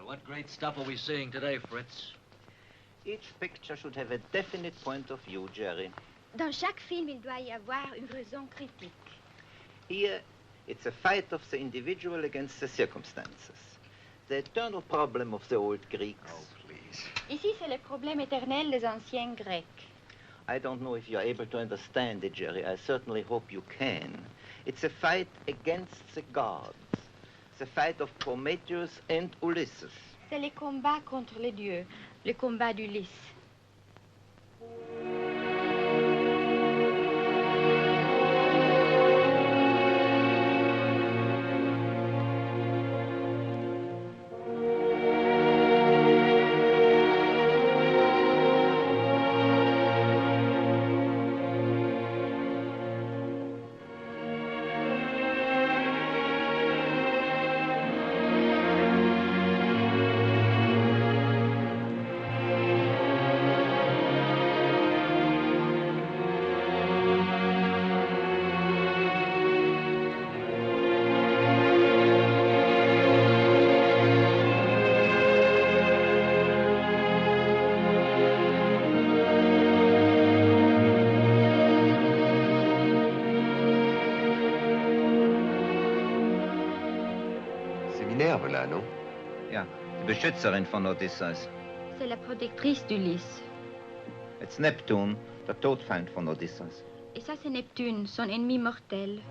What great stuff are we seeing today, Fritz? Each picture should have a definite point of view, Jerry. Dans chaque film, il doit y avoir une raison critique. Here, it's a fight of the individual against the circumstances. The eternal problem of the old Greeks. Oh, please. Ici, c'est le problème éternel des anciens Grecs. I don't know if you're able to understand it, Jerry. I certainly hope you can. It's a fight against the gods. The fight of Prometheus and Ulysses. C'est le combat contre les dieux, le combat d'Ulysse. Là, non? Ja, die Beschützerin von Odysseus. C'est la protectrice d'Ulysse. It's Neptune, der Todfeind von Odysseus. Et ça, c'est Neptune, son ennemi mortel.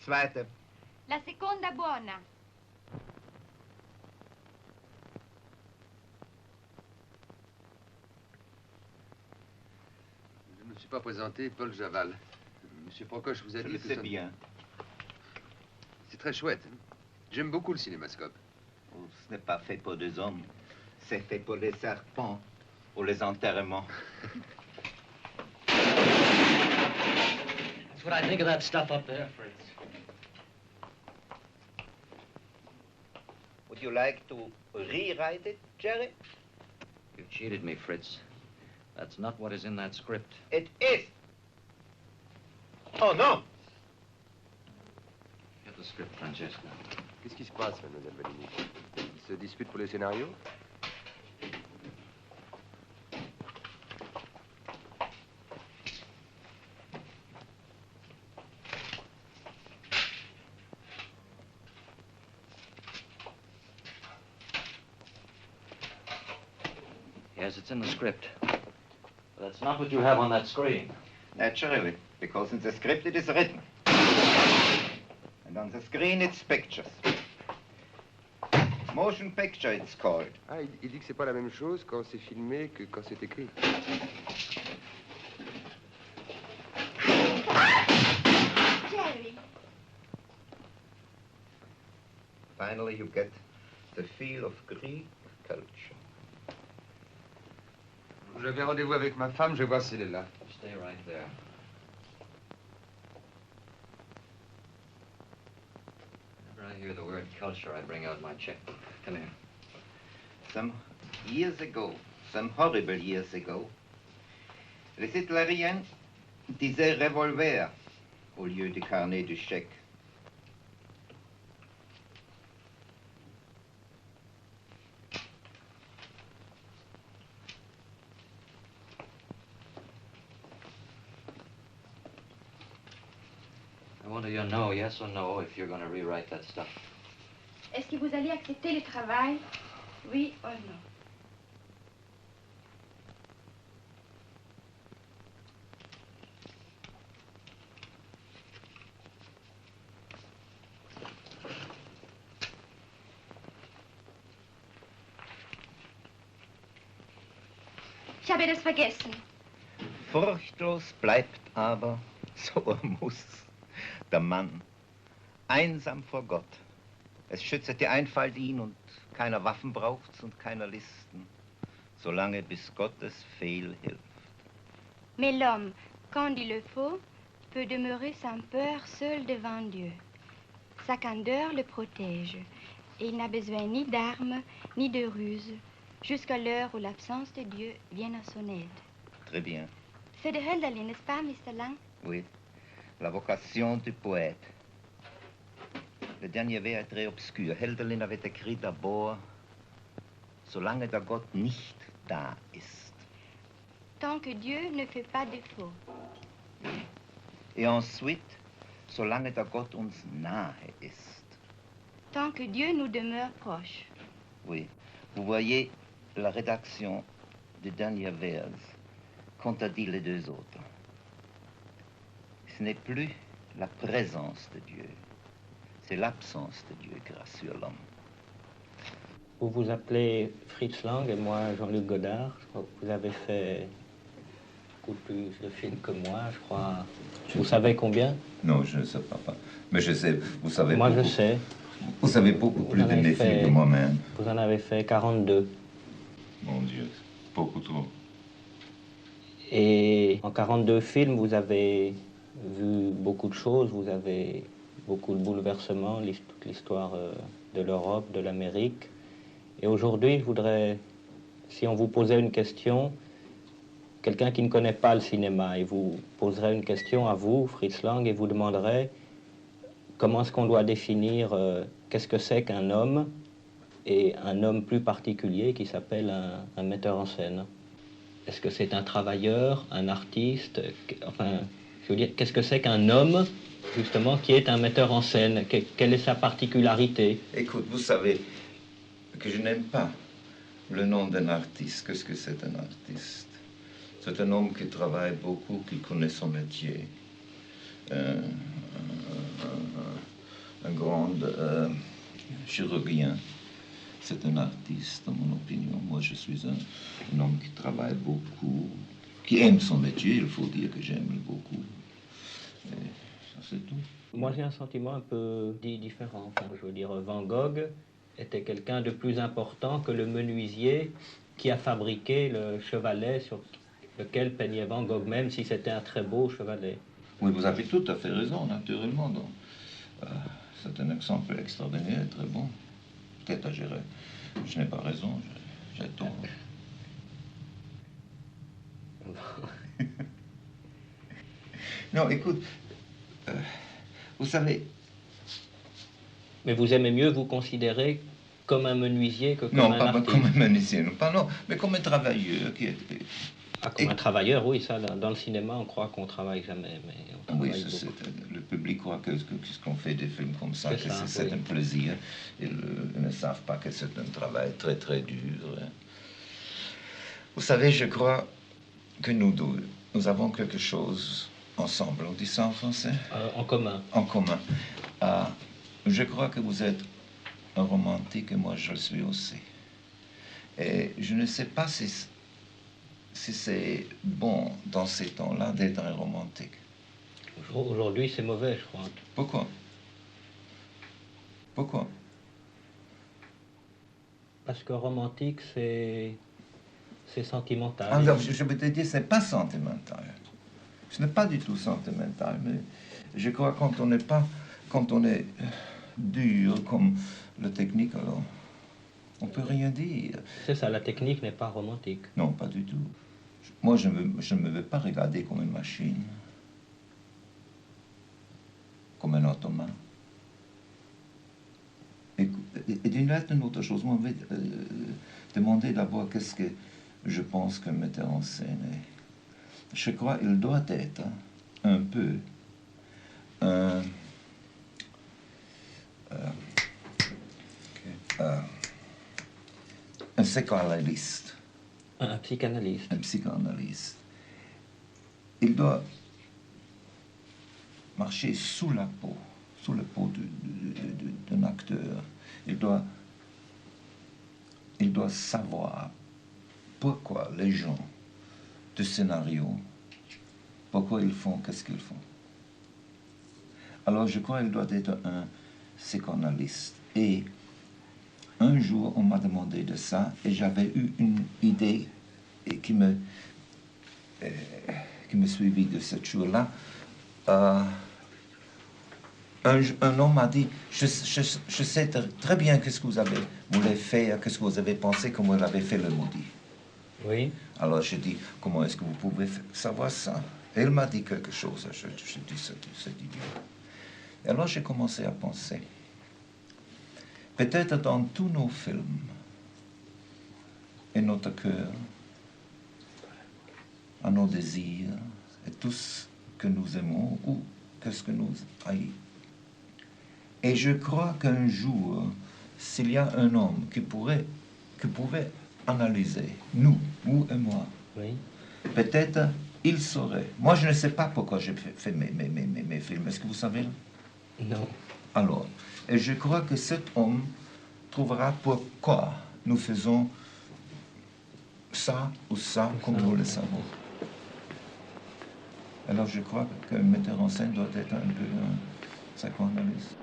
Zweite. La seconda buona. Je ne me suis pas présenté, Paul Javal. Monsieur Procoche vous a dit Je le que sais ça... bien. C'est très chouette. J'aime beaucoup le cinémascope. Oh, ce n'est pas fait pour deux hommes. C'est fait pour les serpents, pour les enterrements. That's what I think of that stuff up there, Fritz. Would you like to rewrite it, Jerry? You cheated me, Fritz. That's not what is in that script. It is. Oh, non. Get the script, Francesca. Qu'est-ce qui se passe, mademoiselle Valini? Ils se disputent pour les scénarios? Yes, it's in the script. But that's not what you have on that screen. Naturally, because in the script it is written. And on the screen it's pictures. Motion picture it's called. Ah, il dit que c'est pas la même chose quand c'est filmé que quand c'est écrit. Jerry. Finally you get the feel of Greek culture. J'avais rendez-vous avec ma femme, je vais voir si elle est là. Stay right there. Whenever I hear the word culture, I bring out my checkbook. Come here. Some years ago, some horrible years ago, les Hitlériens disaient revolver au lieu du carnet du chèque. want to know, yes or no, if you're going to rewrite that stuff. Est-ce que vous allez accepter le travail? Oui ou non? Ich habe das vergessen. Furchtlos bleibt aber, so muss, der Mann, einsam vor Gott. Es schützt die Einfalt ihn und keiner Waffen braucht's und keiner Listen, solange bis Gottes Fehl hilft. Mais l'homme, quand il le faut, peut demeurer sans peur seul devant Dieu. Sa candeur le protège, et il n'a besoin ni d'armes, ni de ruses, jusqu'à l'heure où l'absence de Dieu vient à son aide. Très bien. C'est de Hölderlin, n'est-ce pas, Mr. Lang? Oui, la vocation du poète. Le dernier vers est très obscur. Hölderlin avait écrit d'abord, solange der Gott nicht da ist. Tant que Dieu ne fait pas défaut. Et ensuite, solange der Gott uns nahe ist. Tant que Dieu nous demeure proche. Oui, vous voyez la rédaction du dernier vers contredit les deux autres. Ce n'est plus la présence de Dieu, c'est l'absence de Dieu grâce sur l'homme. Vous vous appelez Fritz Lang et moi Jean-Luc Godard. Je crois que vous avez fait beaucoup plus de films que moi, je crois. Vous savez combien? Non, je ne sais pas. Mais je sais, vous savez Moi, beaucoup, je sais. Vous savez beaucoup plus en de avez mes films fait- que moi-même. Vous en avez fait 42. Mon Dieu, beaucoup trop. Et en 42 films, vous avez vu beaucoup de choses, vous avez beaucoup de bouleversements, toute l'histoire de l'Europe, de l'Amérique. Et aujourd'hui, je voudrais, si on vous posait une question, quelqu'un qui ne connaît pas le cinéma, et vous poserait une question à vous, Fritz Lang, et vous demanderait comment est-ce qu'on doit définir qu'est-ce que c'est qu'un homme, et un homme plus particulier qui s'appelle un metteur en scène. Est-ce que c'est un travailleur, un artiste? Enfin, je veux dire, qu'est-ce que c'est qu'un homme, justement, qui est un metteur en scène? Quelle est sa particularité? Écoute, vous savez que je n'aime pas le nom d'un artiste. Qu'est-ce que c'est un artiste? C'est un homme qui travaille beaucoup, qui connaît son métier. Un grand chirurgien. C'est un artiste, dans mon opinion. Moi, je suis un homme qui travaille beaucoup, qui aime son métier. Il faut dire que j'aime beaucoup. Et ça, c'est tout. Moi, j'ai un sentiment un peu différent. Enfin, je veux dire, Van Gogh était quelqu'un de plus important que le menuisier qui a fabriqué le chevalet sur lequel peignait Van Gogh, même si c'était un très beau chevalet. Oui, vous avez tout à fait raison, naturellement. Donc, c'est un exemple extraordinaire, très bon. Peut-être je n'ai pas raison, j'ai tort. Non, écoute, vous savez... Mais vous aimez mieux vous considérer comme un menuisier que comme Non, un pas artiste? comme un menuisier, pas non, mais comme un travailleur qui est... Ah, comme un travailleur, oui, ça, dans le cinéma, on croit qu'on travaille jamais, mais on Oui, travaille beaucoup. le public croit que qu'on fait des films comme ça, C'est que ça, c'est oui. un plaisir. Ils ne savent pas que c'est un travail très, très dur. Vous savez, je crois que nous deux, nous avons quelque chose ensemble. On dit ça en français? En commun. En commun. Je crois que vous êtes un romantique et moi je le suis aussi. Et je ne sais pas si c'est bon dans ces temps-là d'être un romantique. Aujourd'hui, c'est mauvais, je crois. Pourquoi? Pourquoi? Parce que romantique, c'est sentimental. Alors, je vais te dire, c'est pas sentimental. Ce n'est pas du tout sentimental, mais je crois quand on est dur comme le technique, alors on peut rien dire. C'est ça, la technique n'est pas romantique. Non, pas du tout. Moi, je ne me veux pas regarder comme une machine, comme un automate. Et d'une autre chose, moi, je vais demander d'abord qu'est-ce que je pense qu'un metteur en scène est. Je crois qu'il doit être un peu un psychanalyste. Un psychanalyste. Un psychanalyste. Il doit marcher sous la peau d'un acteur. Il doit savoir pourquoi les gens du scénario, pourquoi ils font, qu'est-ce qu'ils font. Alors je crois qu'il doit être un psychanalyste. Et un jour, on m'a demandé de ça, et j'avais eu une idée qui me suivit de ce jour-là. Un homme m'a dit, je sais très bien qu'est-ce que vous voulez faire, qu'est-ce que vous avez pensé, comment vous avez fait le maudit. Oui. Alors j'ai dit, comment est-ce que vous pouvez savoir ça? Et il m'a dit quelque chose, j'ai dit, c'est idiot. Et alors j'ai commencé à penser, peut-être dans tous nos films, et notre cœur, à nos désirs, et tout ce que nous aimons, ou qu'est-ce que nous haïssons. Et je crois qu'un jour, s'il y a un homme qui pouvait analyser, nous et moi, Oui. peut-être il saurait. Moi, je ne sais pas pourquoi j'ai fait mes films. Est-ce que vous savez? Non. Alors, et je crois que cet homme trouvera pourquoi nous faisons ça ou ça, comme nous le savons. Alors, je crois qu'un metteur en scène doit être un peu un psychanalyste.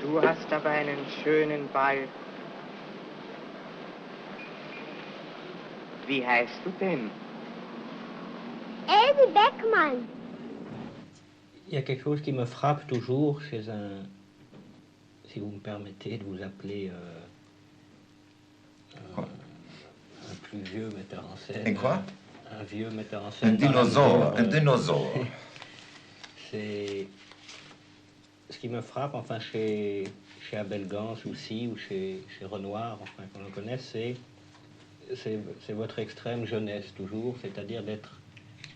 Du hast aber einen schönen Ball. Wie heißt du denn? Elsie Beckmann. Il y a quelque chose qui me frappe toujours chez un, si vous me permettez de vous appeler un plus vieux metteur en scène. Et quoi? Un vieux metteur en scène. Un dinosaure, un dinosaure. C'est ce qui me frappe, enfin chez Abel Gance aussi, ou chez Renoir, enfin qu'on le connaisse, c'est votre extrême jeunesse toujours, c'est-à-dire d'être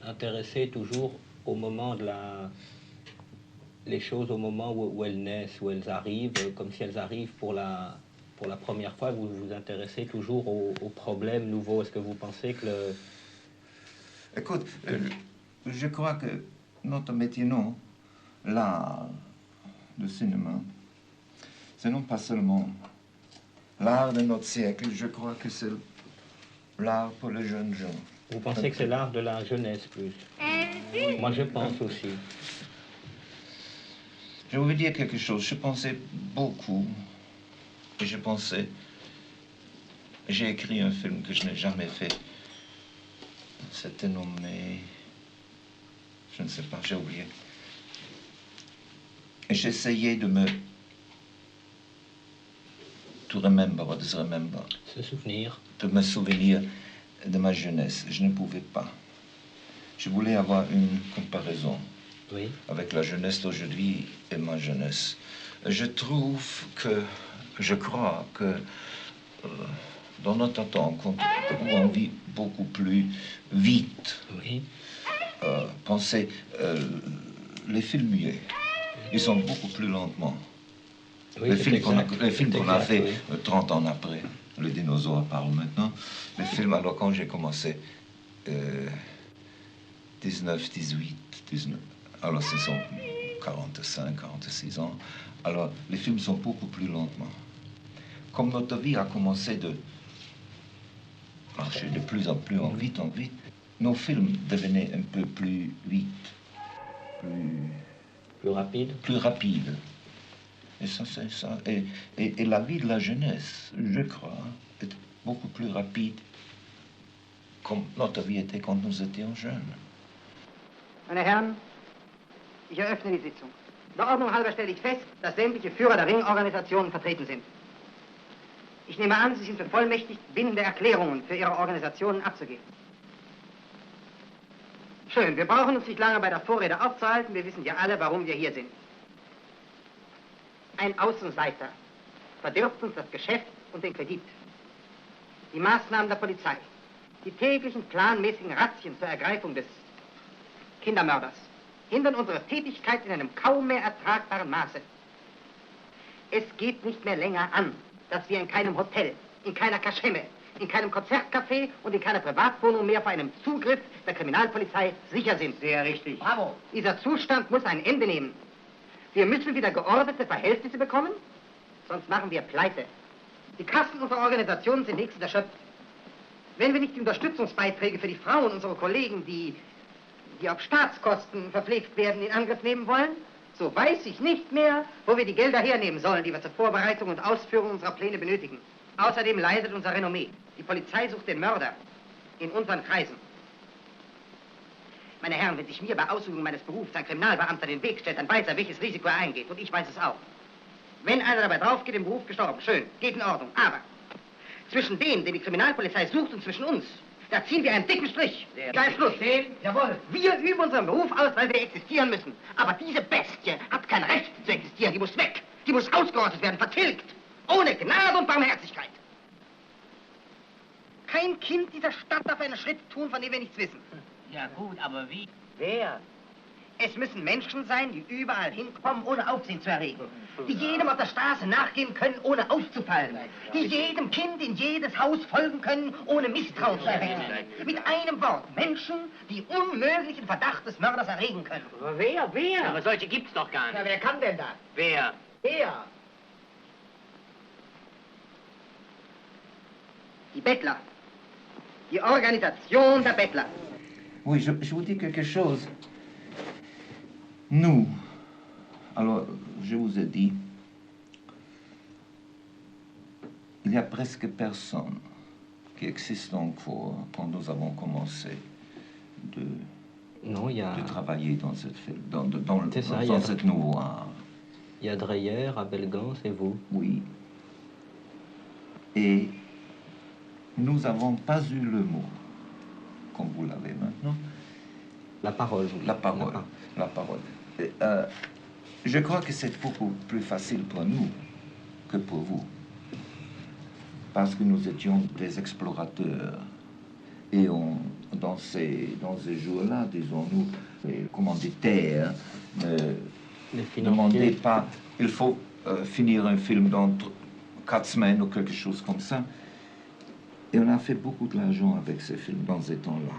intéressé toujours au moment de les choses au moment où elles naissent, où elles arrivent, comme si elles arrivent pour la première fois, vous vous intéressez toujours aux problèmes nouveaux. Est-ce que vous pensez que Écoute, je crois que notre métier, non, l'art, le cinéma, c'est non pas seulement l'art de notre siècle, je crois que c'est l'art pour les jeunes gens. Vous pensez que c'est l'art de la jeunesse plus? Moi je pense aussi. Je veux dire quelque chose, je pensais beaucoup, et j'ai écrit un film que je n'ai jamais fait. C'était nommé, je ne sais pas, j'ai oublié. Et j'essayais de me Se souvenir. De me souvenir de ma jeunesse. Je ne pouvais pas. Je voulais avoir une comparaison avec la jeunesse d'aujourd'hui et ma jeunesse. Je crois que dans notre temps, où on vit beaucoup plus vite, pensez, les films muets, ils sont beaucoup plus lentement. Oui, les films qu'on a fait 30 ans après, les dinosaures parlent maintenant. Les films, alors quand j'ai commencé, 19, alors ce sont 45, 46 ans, alors les films sont beaucoup plus lentement. Comme notre vie a commencé de marcher de plus en plus en vite, nos films devenaient un peu plus vite, plus rapide. Plus rapide. Et ça, c'est ça. Et la vie de la jeunesse, je crois, est beaucoup plus rapide comme notre vie était quand nous étions jeunes. Meine Herren, ich eröffne die Sitzung. Der Ordnung halber stelle ich fest, dass sämtliche Führer der Ringorganisationen vertreten sind. Ich nehme an, Sie sind bevollmächtigt, bindende Erklärungen für Ihre Organisationen abzugeben. Schön, wir brauchen uns nicht lange bei der Vorrede aufzuhalten. Wir wissen ja alle, warum wir hier sind. Ein Außenseiter verdirbt uns das Geschäft und den Kredit. Die Maßnahmen der Polizei, die täglichen planmäßigen Razzien zur Ergreifung des Kindermörders hindern unsere Tätigkeit in einem kaum mehr ertragbaren Maße. Es geht nicht mehr länger an, dass wir in keinem Hotel, in keiner Kaschemme, in keinem Konzertcafé und in keiner Privatwohnung mehr vor einem Zugriff der Kriminalpolizei sicher sind. Sehr richtig. Bravo. Dieser Zustand muss ein Ende nehmen. Wir müssen wieder geordnete Verhältnisse bekommen, sonst machen wir Pleite. Die Kassen unserer Organisationen sind nächstens erschöpft. Wenn wir nicht die Unterstützungsbeiträge für die Frauen unserer Kollegen, die auf Staatskosten verpflegt werden, in Angriff nehmen wollen, so weiß ich nicht mehr, wo wir die Gelder hernehmen sollen, die wir zur Vorbereitung und Ausführung unserer Pläne benötigen. Außerdem leidet unser Renommee. Die Polizei sucht den Mörder in unseren Kreisen. Meine Herren, wenn sich mir bei Ausübung meines Berufs ein Kriminalbeamter den Weg stellt, dann weiß er, welches Risiko er eingeht. Und ich weiß es auch. Wenn einer dabei drauf geht, im Beruf gestorben, schön, geht in Ordnung. Aber zwischen dem, den die Kriminalpolizei sucht, und zwischen uns, da ziehen wir einen dicken Strich. Gleich Schluss. Jawohl. Wir üben unseren Beruf aus, weil wir existieren müssen. Aber diese Bestie hat kein Recht zu existieren. Die muss weg. Die muss ausgerottet werden, vertilgt. Ohne Gnade und Barmherzigkeit. Kein Kind dieser Stadt darf einen Schritt tun, von dem wir nichts wissen. Ja gut, aber wie? Wer? Es müssen Menschen sein, die überall hinkommen, ohne Aufsehen zu erregen. Die jedem auf der Straße nachgehen können, ohne aufzufallen. Die jedem Kind in jedes Haus folgen können, ohne Misstrauen zu erwecken. Mit einem Wort, Menschen, die unmöglichen Verdacht des Mörders erregen können. Aber wer? Aber solche gibt's doch gar nicht. Na, wer kann denn das? Wer? Wer? Die Bettler. Die Organisation der Bettler. Oui, je vous dis quelque chose. Nous, alors je vous ai dit, il y a presque personne qui existe encore quand nous avons commencé Non, il y a... de travailler dans cette ça, cette nouveau art. Il y a Dreyer, Abelgans et vous. Oui. Et nous n'avons pas eu le mot, comme vous l'avez maintenant. La parole. La parole. La parole. Je crois que c'est beaucoup plus facile pour nous que pour vous. Parce que nous étions des explorateurs. Et dans ces jours-là, disons-nous, les commanditaires ne demandaient pas, il faut finir un film dans 4 semaines ou quelque chose comme ça. Et on a fait beaucoup d'argent avec ces films dans ces temps-là.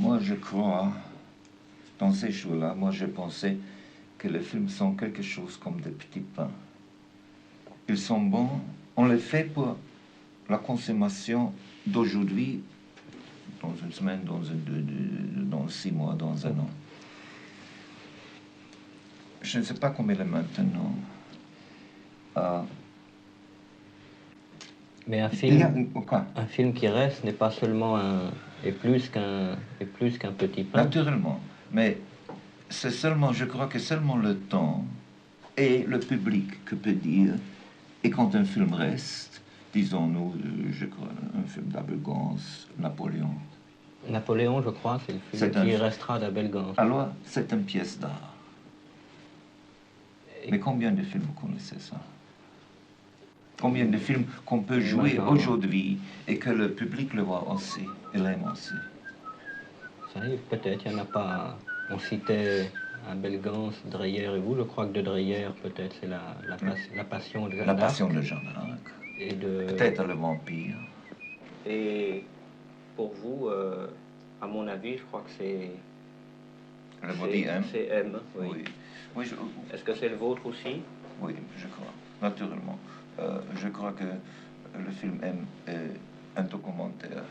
Moi, je crois, dans ces jours-là, moi, je pensais que les films sont quelque chose comme des petits pains. Ils sont bons, on les fait pour la consommation d'aujourd'hui, dans une semaine, dans 6 mois, dans 1 an. Je ne sais pas comment il est maintenant. Mais un film qui reste n'est pas seulement est plus qu'un petit pain. Naturellement, mais c'est seulement, je crois que seulement le temps et le public que peut dire. Et quand un film reste, disons-nous, je crois, un film d'Abelgans, Napoléon. Napoléon, je crois, c'est le film qui restera d'Abelgans. Alors, c'est une pièce d'art. Mais combien de films vous connaissez ça? Combien de films qu'on peut jouer aujourd'hui et que le public le voit aussi, et l'aime aussi? Ça arrive, peut-être, il n'y en a pas. On citait Abelgans, Dreyer et vous. Je crois que de Dreyer, peut-être, c'est la passion de Jeanne d'Arc. La passion de Jeanne d'Arc. Peut-être le vampire. Et pour vous, à mon avis, je crois que c'est... Le body M. C'est M, oui. Oui, est-ce que c'est le vôtre aussi? Oui, je crois, naturellement. Je crois que le film M est un documentaire.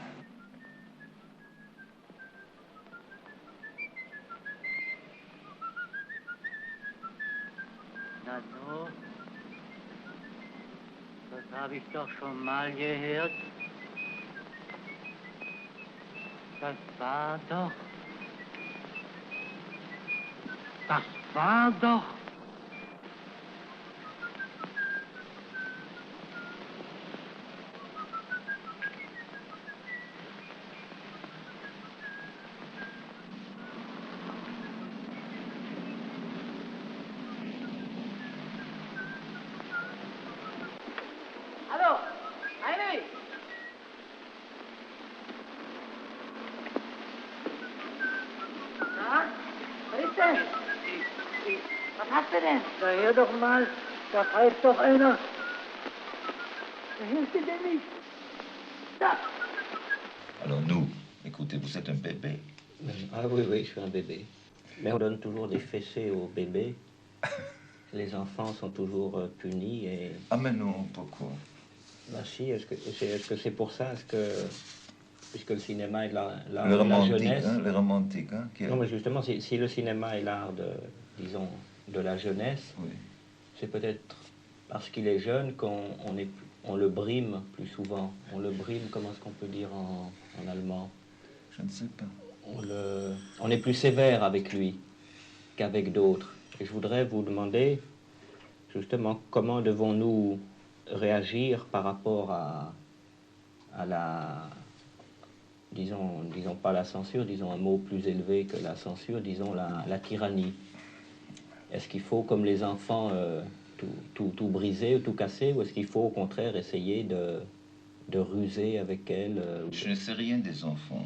Na so, das habe ich doch schon mal gehört. Das war doch sagst du denn? Na, hör doch mal, da pfeift doch einer. Da hilft dir denn nicht. Da. Alors nous, écoutez, vous êtes un bébé. Ah oui, oui, je suis un bébé. Mais on donne toujours des fessées aux bébés. Les enfants sont toujours punis et... Ah mais non, pourquoi? Bah si, est-ce que c'est pour ça? Est-ce que... Puisque le cinéma est l'art de la romantique, jeunesse... hein, le romantique, hein, Non, mais justement, si le cinéma est l'art de, disons, de la jeunesse, oui. C'est peut-être parce qu'il est jeune on le brime plus souvent. On le brime, comment est-ce qu'on peut dire en allemand? Je ne sais pas. On est plus sévère avec lui qu'avec d'autres. Et je voudrais vous demander, justement, comment devons-nous réagir par rapport à la... Disons pas la censure, disons un mot plus élevé que la censure, disons la tyrannie. Est-ce qu'il faut, comme les enfants, tout briser ou tout casser, ou est-ce qu'il faut au contraire essayer de ruser avec elle Je ne sais rien des enfants.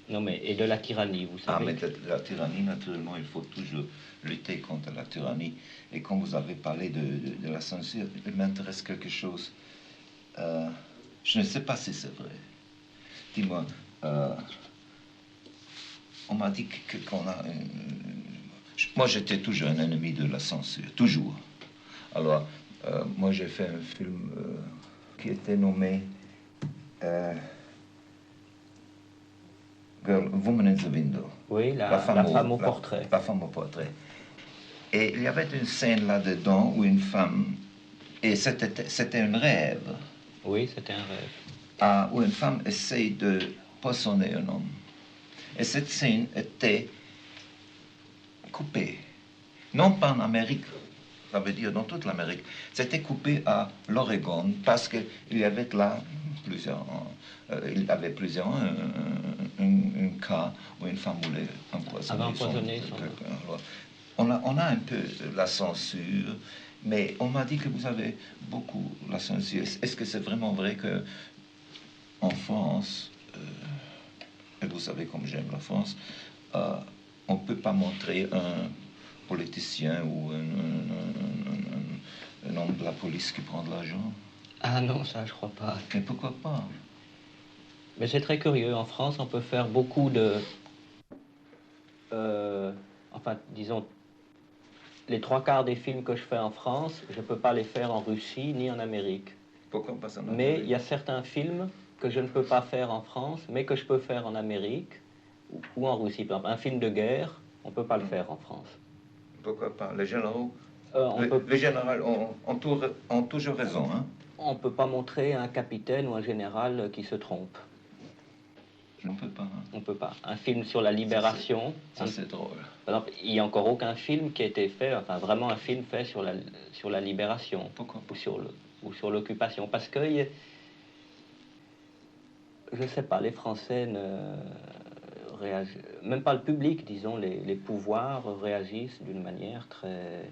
Non, mais et de la tyrannie, vous savez. Ah, mais de la tyrannie, naturellement, il faut toujours lutter contre la tyrannie. Et quand vous avez parlé de la censure, il m'intéresse quelque chose. Je ne sais pas si c'est vrai. Dis-moi, on m'a dit qu'on a... Moi, j'étais toujours un ennemi de la censure, toujours. Alors, moi, j'ai fait un film qui était nommé Girl, Woman in the Window. Oui, la femme au portrait. La femme au portrait. Et il y avait une scène là-dedans où une femme, et c'était un rêve. Oui, c'était un rêve. Où une femme essaye de poissonner un homme. Et cette scène était coupée. Non pas en Amérique, ça veut dire dans toute l'Amérique. C'était coupé à l'Oregon parce qu'il y avait là il y avait un cas où une femme voulait empoisonner quelqu'un. On a un peu la censure, mais on m'a dit que vous avez beaucoup la censure. Est-ce que c'est vraiment vrai que en France, et vous savez comme j'aime la France, on ne peut pas montrer un politicien ou un homme de la police qui prend de l'argent? Ah non, ça je crois pas. Mais pourquoi pas? Mais c'est très curieux. En France, on peut faire beaucoup de... enfin, disons, les 3/4 des films que je fais en France, je ne peux pas les faire en Russie ni en Amérique. Pourquoi pas ça? Mais il y a certains films que je ne peux pas faire en France, mais que je peux faire en Amérique ou en Russie. Par exemple, un film de guerre, on ne peut pas le faire en France. Pourquoi pas? Les généraux, les généraux ont toujours raison, hein? On ne peut pas montrer un capitaine ou un général qui se trompe. Je ne peux pas. Hein? On ne peut pas. Un film sur la libération... Ça, c'est drôle. Par exemple, il n'y a encore aucun film qui a été fait, enfin vraiment un film fait sur la libération. Pourquoi pas? Ou sur l'occupation. Parce que, je ne sais pas, les Français ne réagissent... Même pas le public, disons, les pouvoirs réagissent d'une manière très...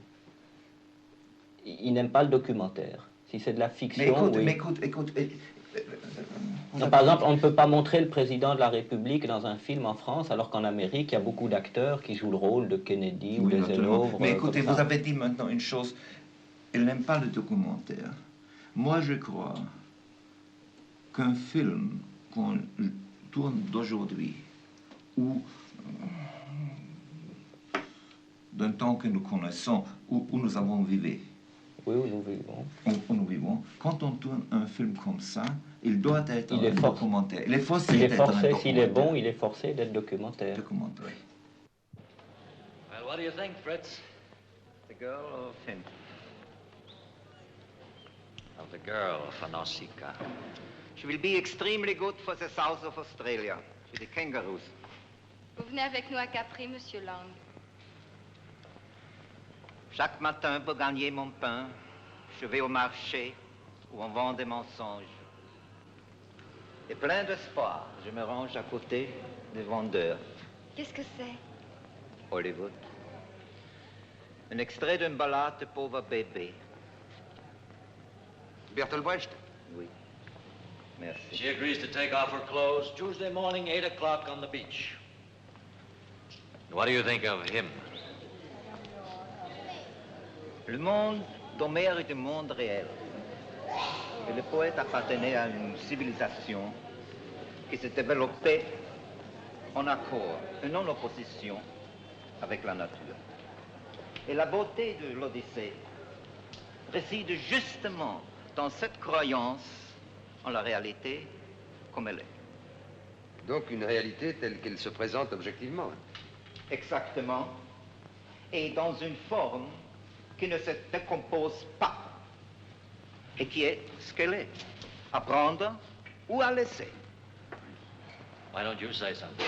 Ils n'aiment pas le documentaire. Si c'est de la fiction... Mais écoute... Non, par exemple, on ne peut pas montrer le président de la République dans un film en France, alors qu'en Amérique, il y a beaucoup d'acteurs qui jouent le rôle de Kennedy ou d'Eisenhower. Mais écoutez, vous avez dit maintenant une chose, il n'aime pas le documentaire. Moi, je crois qu'un film qu'on tourne d'aujourd'hui, ou d'un temps que nous connaissons, où nous avons vécu, oui, où nous vivons. Où nous vivons. Quand on tourne un film comme ça, il doit être un documentaire. Il est forcé d'être un documentaire. S'il est bon, il est forcé d'être documentaire. Documentaire. Well, what do you think, Fritz? The girl of him. Of the girl of Nausicaa. She will be extremely good for the south of Australia, for the kangaroos. Vous venez avec nous à Capri, Monsieur Lang. Chaque matin, pour gagner mon pain, je vais au marché où on vend des mensonges. Et plein d'espoir, je me range à côté des vendeurs. Qu'est-ce que c'est? Hollywood. Un extrait d'une ballade de pauvre bébé. Bertolt Brecht? Oui. Merci. She agrees to take off her clothes Tuesday morning, 8 o'clock on the beach. What do you think of him? Le monde d'Homère est un monde réel. Et le poète appartenait à une civilisation qui s'est développée en accord et non en opposition avec la nature. Et la beauté de l'Odyssée réside justement dans cette croyance en la réalité comme elle est. Donc une réalité telle qu'elle se présente objectivement. Exactement. Et dans une forme qui ne se décompose pas. Et qui est ce qu'elle est. À prendre ou à laisser. Why don't you say something?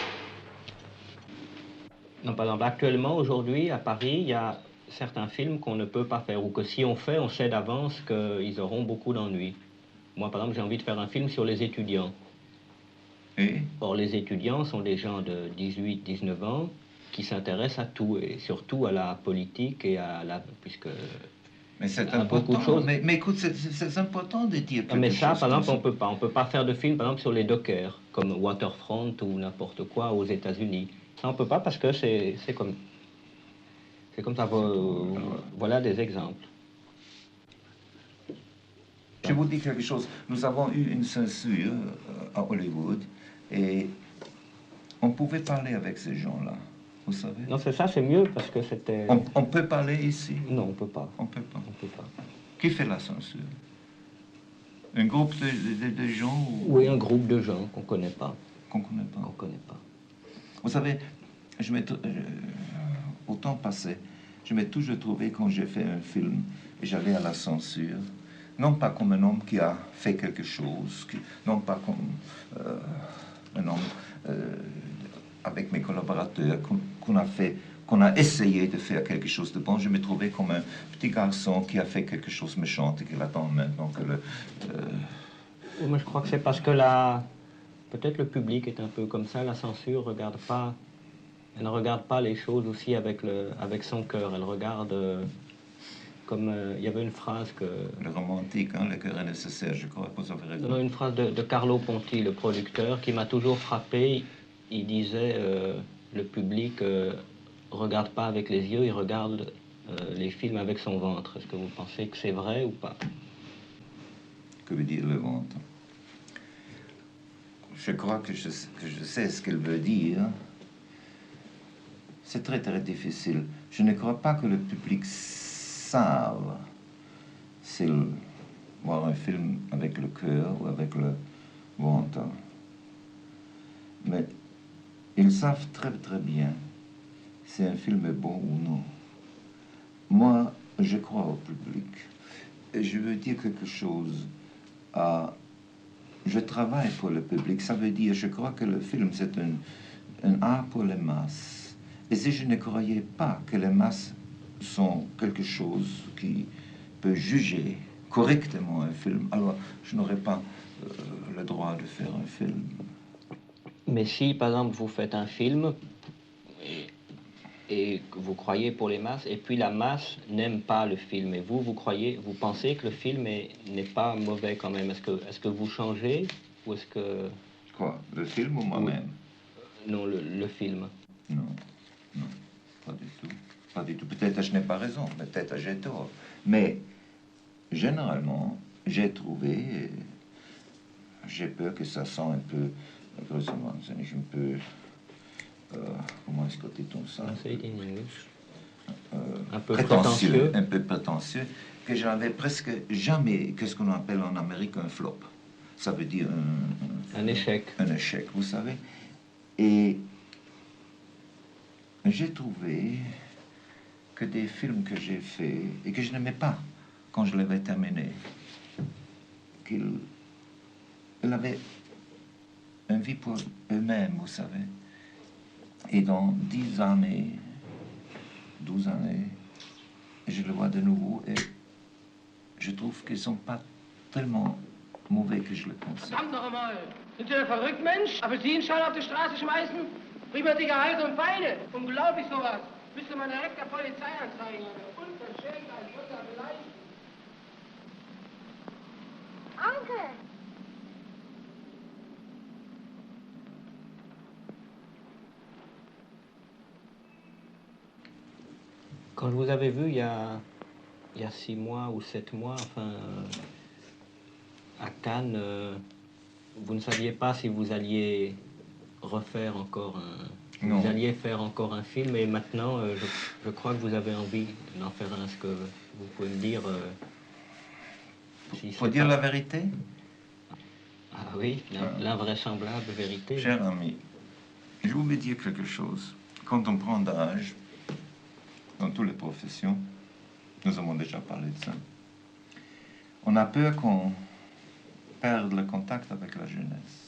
Non, par exemple, actuellement, aujourd'hui, à Paris, il y a certains films qu'on ne peut pas faire, ou que si on fait, on sait d'avance qu'ils auront beaucoup d'ennuis. Moi, par exemple, j'ai envie de faire un film sur les étudiants. Et Or, les étudiants sont des gens de 18, 19 ans qui s'intéressent à tout, et surtout à la politique et à la... puisque... mais c'est à beaucoup de important. choses. Mais écoute, c'est important de dire quelque Mais ça, chose par exemple, comme on peut pas. On peut pas faire de film, par exemple, sur les dockers, comme Waterfront ou n'importe quoi aux États-Unis. Ça, on peut pas parce que c'est comme ça. Voilà des exemples. Je vous dis quelque chose. Nous avons eu une censure à Hollywood et on pouvait parler avec ces gens-là, vous savez. Non, c'est ça, c'est mieux parce que c'était. On peut parler ici. Non, on peut pas. On peut pas. On peut pas. Qui fait la censure? Un groupe de gens ou... Oui, un groupe de gens qu'on connaît pas. Qu'on connaît pas. Qu'on connaît pas. Vous savez, au temps passé, je m'ai toujours trouvé quand j'ai fait un film et j'allais à la censure, non pas comme un homme qui a fait quelque chose, non pas comme un homme avec mes collaborateurs qu'on a essayé de faire quelque chose de bon. Je me trouvais comme un petit garçon qui a fait quelque chose de méchant et qui attend maintenant que le... Oui, mais je crois que c'est parce que peut-être le public est un peu comme ça. La censure regarde pas. Elle ne regarde pas les choses aussi avec son cœur. Elle regarde comme il y avait une phrase que. Le romantique, hein, le cœur est nécessaire. Je crois que vous avez raison. Non, une phrase de Carlo Ponti, le producteur, qui m'a toujours frappé. Il disait le public regarde pas avec les yeux, il regarde les films avec son ventre. Est-ce que vous pensez que c'est vrai ou pas? Que veut dire le ventre? Je crois que je sais ce qu'elle veut dire. C'est très très difficile. Je ne crois pas que le public savent s'il voir un film avec le cœur ou avec le ventre. Mais ils savent très très bien si un film est bon ou non. Moi, je crois au public. Et je veux dire quelque chose. Je travaille pour le public. Ça veut dire, je crois que le film, c'est un art pour les masses. Et si je ne croyais pas que les masses sont quelque chose qui peut juger correctement un film, alors je n'aurais pas le droit de faire un film. Mais si, par exemple, vous faites un film et que vous croyez pour les masses, et puis la masse n'aime pas le film, et vous pensez que le film n'est pas mauvais quand même. Est-ce que vous changez ou est-ce que... Quoi, le film ou moi-même? Non, le film. Non, pas du tout. Pas du tout. Peut-être je n'ai pas raison, peut-être j'ai tort. Mais généralement, j'ai trouvé, j'ai peur que ça sent un peu, un peu, comment est-ce que dit-on ça? Un peu prétentieux. Un peu prétentieux, que j'avais presque jamais, qu'est-ce qu'on appelle en Amérique un flop. Ça veut dire un échec. Un échec, vous savez. Et j'ai trouvé que des films que j'ai faits et que je n'aimais pas quand je l'avais terminé, qu'ils avaient une vie pour eux-mêmes, vous savez. Et dans 10 années, 12 années, je le vois de nouveau et je trouve qu'ils ne sont pas tellement mauvais que je le pense. Verdammt noch einmal! Sind Sie ein verrückt, Mensch? Apfelsinenschalen auf die Straße schmeißen? Prima dicke Hals und Beine! Unglaublich sowas! Müsste man direkt der Polizei anzeigen. Unverschämt, ein Schütter beleidigt. Onkel! Quand je vous avais vu il y a il y a 6 mois ou 7 mois, enfin, à Cannes, vous ne saviez pas si vous alliez refaire encore un... Non. Vous alliez faire encore un film, et maintenant, je crois que vous avez envie d'en faire un. Est-ce que vous pouvez me dire... si Pour c'est dire pas- la vérité, Ah oui, l'invraisemblable vérité. cher ami, je voulais dire quelque chose. Quand on prend d'âge, dans toutes les professions, nous avons déjà parlé de ça, on a peur qu'on perde le contact avec la jeunesse.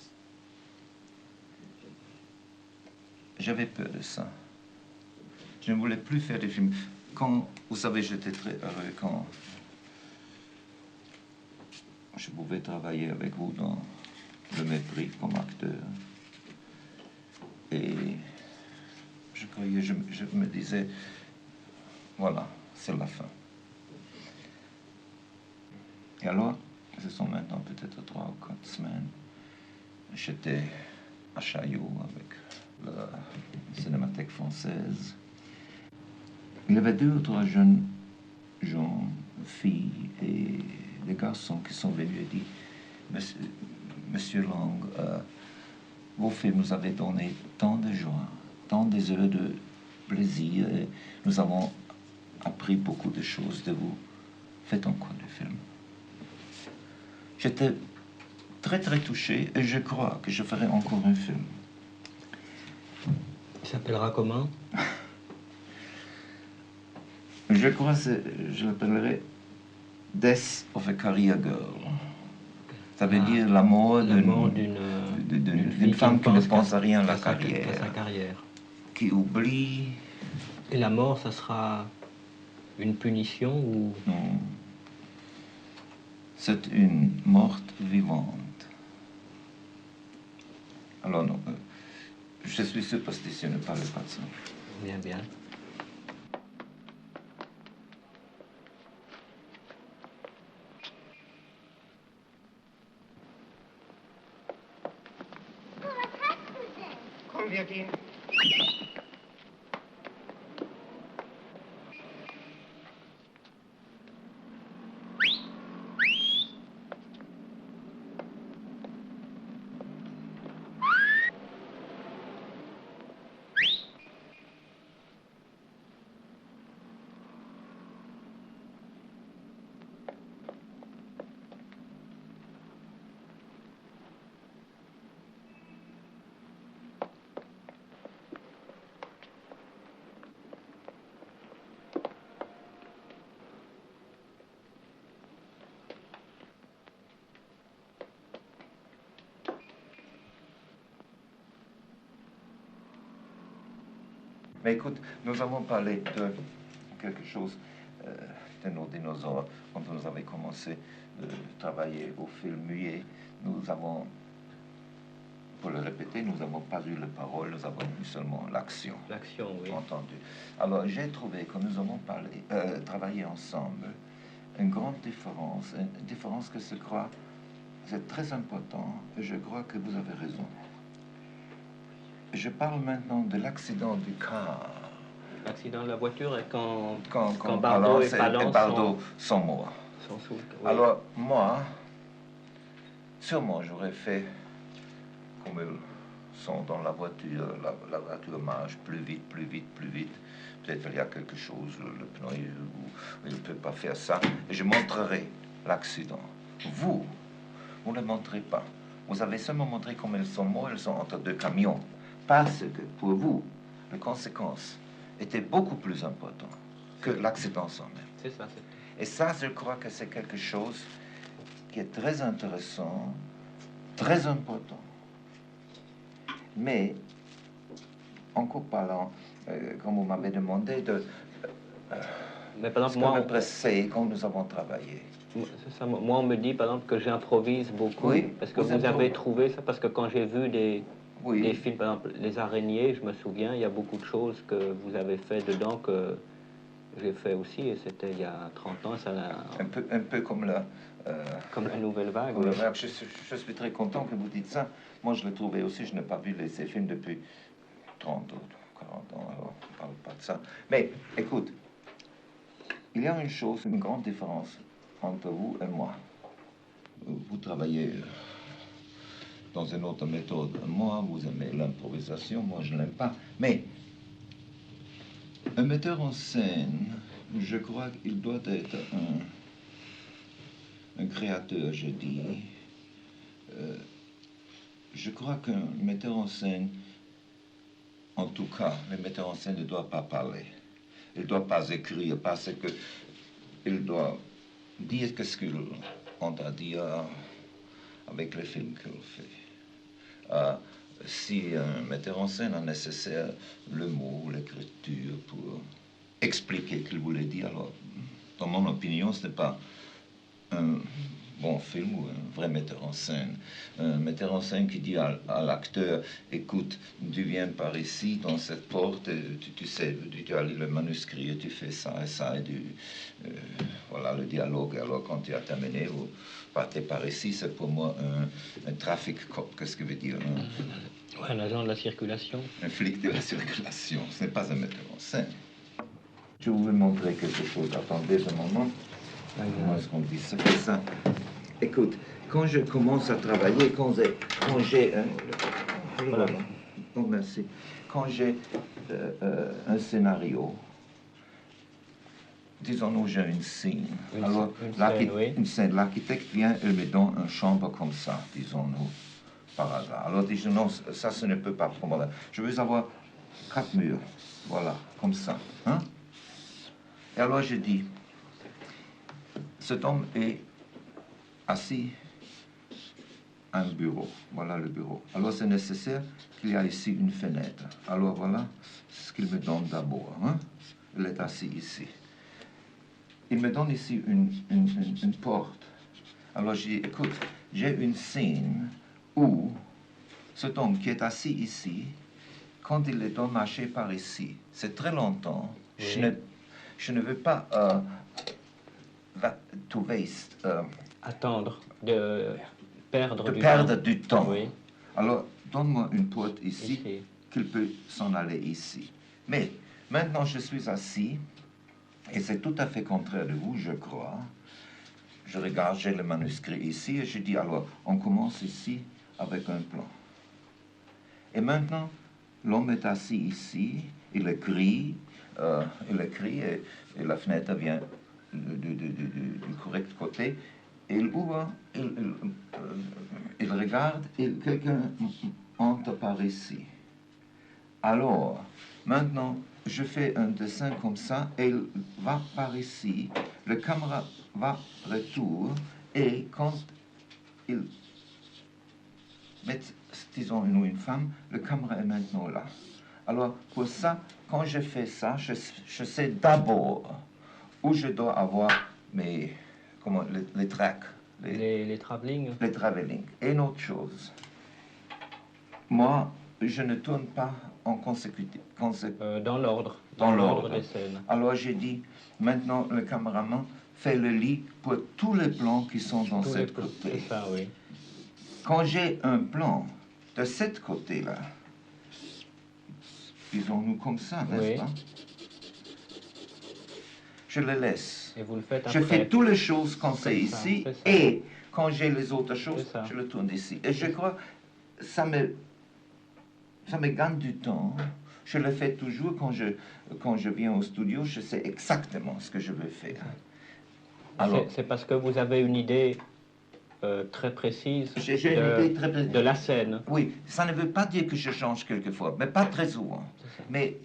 J'avais peur de ça. Je ne voulais plus faire des films. Quand, vous savez, j'étais très heureux quand je pouvais travailler avec vous dans Le Mépris comme acteur. Et je croyais, je me disais, voilà, c'est la fin. Et alors, ce sont maintenant peut-être 3 ou 4 semaines, j'étais à Chaillot avec la Cinémathèque française. Il y avait 2 ou 3 jeunes gens, filles et des garçons qui sont venus et dit, Monsieur Lang, vos films nous avaient donné tant de joie, tant des heures de plaisir, et nous avons appris beaucoup de choses de vous. Faites encore des films. J'étais très très touché et je crois que je ferai encore un film. Il s'appellera comment? Je crois que je l'appellerai Death of a Career Girl. Ça veut dire la mort d'une femme qui ne pense à rien à la carrière, sa carrière. qui oublie. Et la mort, ça sera une punition ou... Non. C'est une morte vivante. Alors non, je suis superstitieux, ne parle pas de ça. Bien, bien. Komm, wir gehen. Mais écoute, nous avons parlé de quelque chose, de nos dinosaures. Quand nous avons commencé de travailler au film muet, nous avons, pour le répéter, nous n'avons pas eu la parole, nous avons eu seulement l'action. L'action, oui. Entendu. Alors, j'ai trouvé que nous avons travaillé ensemble une grande différence, une différence que je crois, c'est très important, et je crois que vous avez raison. Je parle maintenant de l'accident du car. L'accident de la voiture et quand Quand Bardot et Bardot Palance sont morts. sont sous... Oui. Alors, moi, sûrement j'aurais fait comme ils sont dans la voiture. La voiture marche plus vite, plus vite, plus vite. Peut-être qu'il y a quelque chose, le pneu, ou il ne peut pas faire ça. Et je montrerai l'accident. Vous ne montrez pas. Vous avez seulement montré comment ils sont morts, ils sont entre 2 camions. Parce que pour vous, les conséquences étaient beaucoup plus importantes que l'accident en même. C'est ça. Et ça, je crois que c'est quelque chose qui est très intéressant, très important. Mais, encore parlant, comme vous m'avez demandé, de Mais par ce exemple, qu'on moi, me pressait quand nous avons travaillé. c'est ça, moi, on me dit, par exemple, que j'improvise beaucoup. Oui, Parce que vous vous avez improvisez. trouvé ça, parce que quand j'ai vu des Oui, films, par exemple, Les Araignées, je me souviens, il y a beaucoup de choses que vous avez fait dedans que j'ai fait aussi, et c'était il y a 30 ans, ça un peu comme la... comme la nouvelle vague. comme Oui. la- je suis très content que vous dites ça. Moi, je l'ai trouvé aussi, je n'ai pas vu ces films depuis 30 ou 40 ans, alors on ne parle pas de ça. Mais, écoute, il y a une chose, une grande différence entre vous et moi. Vous travaillez dans une autre méthode. Moi, vous aimez l'improvisation, moi je ne l'aime pas. Mais un metteur en scène, je crois qu'il doit être un créateur, je dis. Je crois qu'un metteur en scène, en tout cas, le metteur en scène ne doit pas parler. Il ne doit pas écrire parce que il doit dire ce qu'il a à dire avec les films qu'il fait. Si un metteur en scène a nécessaire le mot, l'écriture pour expliquer ce qu'il voulait dire, alors, dans mon opinion, ce n'est pas un bon film ou un vrai metteur en scène. Un metteur en scène qui dit à l'acteur, écoute, tu viens par ici, dans cette porte, tu sais, tu as lu le manuscrit, et tu fais ça et ça, et voilà le dialogue. Alors quand tu as terminé, vous partez par ici, c'est pour moi un traffic cop, qu'est-ce que veut dire un agent de la circulation. Un flic de la circulation, ce n'est pas un metteur en scène. Je vous vais montrer quelque chose, attendez un moment. Comment est-ce qu'on dit ça? Ça? Écoute, quand je commence à travailler, quand j'ai voilà. Oh, merci. Quand j'ai un scénario, disons-nous, j'ai une scène. Alors, une scène. L'architecte vient, il me donne une chambre comme ça, disons-nous, par hasard. Alors, disons, non, ça, ce ne peut pas pour moi. Je veux avoir 4 murs, voilà, comme ça. Hein? Et alors, je dis, cet homme est assis à un bureau. Voilà le bureau. Alors c'est nécessaire qu'il y ait ici une fenêtre. Alors voilà ce qu'il me donne d'abord. Hein? Il est assis ici. Il me donne ici une porte. Alors je dis, écoute, j'ai une scène où cet homme qui est assis ici, quand il doit marcher par ici, c'est très longtemps. Oui. Je ne veux pas... to waste. Attendre, de perdre du temps. Oui. Alors, donne-moi une porte ici, qu'il peut s'en aller ici. Mais, maintenant je suis assis, et c'est tout à fait contraire de vous, je crois. Je regarde, j'ai le manuscrit ici, et je dis, alors, on commence ici avec un plan. Et maintenant, l'homme est assis ici, il écrit, et la fenêtre vient du correct côté, il ouvre, il regarde, et quelqu'un entre par ici. Alors, maintenant, je fais un dessin comme ça, et il va par ici, le caméra va retour, et quand il met, disons, une femme, le caméra est maintenant là. Alors, pour ça, quand je fais ça, je sais d'abord où je dois avoir les tracks. Les travelling. Les travelling. Et une autre chose, moi, je ne tourne pas en consécutif. Dans l'ordre. Dans l'ordre des scènes. Alors j'ai dit, maintenant le caméraman fait le lit pour tous les plans qui sont dans cette côté. C'est ça, oui. Quand j'ai un plan de cette côté-là, disons-nous comme ça, n'est-ce pas? Je le laisse. Et vous le faites après. Je fais toutes les choses quand c'est ici, et quand j'ai les autres choses, je le tourne ici. Et je crois que ça me gagne du temps. Je le fais toujours quand je viens au studio, je sais exactement ce que je veux faire. C'est parce que vous avez une idée très précise de la scène. Oui, ça ne veut pas dire que je change quelquefois, mais pas très souvent. Mais